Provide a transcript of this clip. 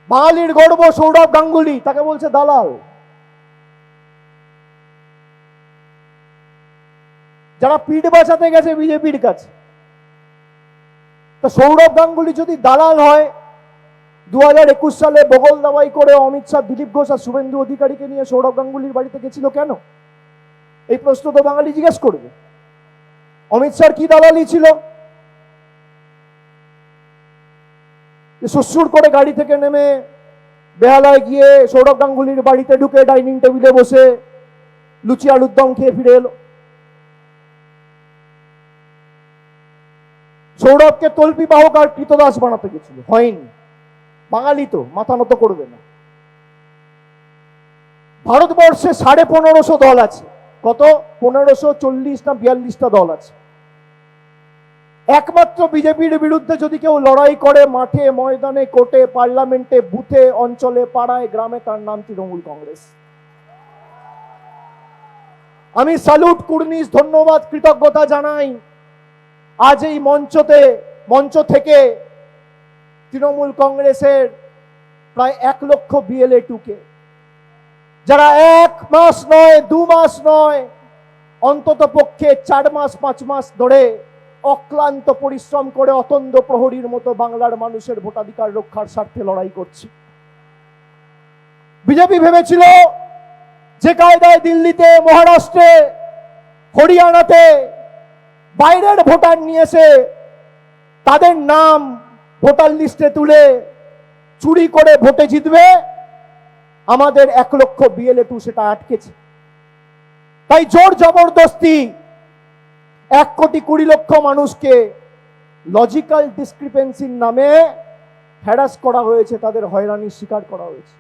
বাঙালির গর্ব সৌরভ গাঙ্গুলি, তাকে বলছে দালাল। যারা পিঠ বাঁচাতে গেছে বিজেপির কাছে, তো সৌরভ গাঙ্গুলি যদি দালাল হয়, 2021 সালে বগল দাবাই করে অমিত শাহ, দিলীপ ঘোষ আর শুভেন্দু অধিকারীকে নিয়ে সৌরভ গাঙ্গুলির বাড়িতে গেছিল কেন? এই প্রশ্ন তো বাঙালি জিজ্ঞেস করবে। অমিত শাহর কি দালালি ছিল? সুসুর করে গাড়ি থেকে নেমে বেহালায় গিয়ে সৌরভ গাঙ্গুলির বাড়িতে ঢুকে ডাইনিং টেবিলে বসে লুচি আলুর দম খেয়ে ফিরে এলো। সৌরভকে তল্পি বাহক আর কৃতদাস বানাতে গেছিল, হয়নি। বাঙালি তো মাথা নত করবে না। ভারতবর্ষে 1550 দল আছে। কত? 1540 না 42টা দল আছে। একমাত্র বিজেপির বিরুদ্ধে যদি কেউ লড়াই করে মাঠে, ময়দানে, কোর্টে, পার্লামেন্টে, বুথে, অঞ্চলে, পাড়ায়, গ্রামে, তার নাম তৃণমূল কংগ্রেস। আমি স্যালুট, কুর্নিশ, ধন্যবাদ, কৃতজ্ঞতা জানাই আজ এই মঞ্চ থেকে তৃণমূল কংগ্রেসের প্রায় 1 লক্ষ বিএলএ টুকে, যারা 1 মাস নয়, 2 মাস নয়, অন্তত পক্ষে 4 মাস 5 মাস ধরে অক্লান্ত পরিশ্রম করে অতন্দ্র প্রহরীর মতো বাংলার মানুষের ভোটাধিকার রক্ষার স্বার্থে লড়াই করছে। বিজেপি ভেবেছিল যে কায়দায় দিল্লিতে, মহারাষ্ট্রে, হরিয়ানাতে বাইরের ভোটার নিয়ে এসে তাদের নাম ভোটার লিস্টে তুলে চুরি করে ভোটে জিতবে, আমাদের 1 লক্ষ বিএলএ টু সেটা আটকেছে। তাই জোর জবরদস্তি 1,20,00,000 মানুষকে লজিক্যাল ডিসক্রিপেন্সির নামে হ্যারাস করা হয়েছে, তাদের হয়রানির শিকার করা হয়েছে।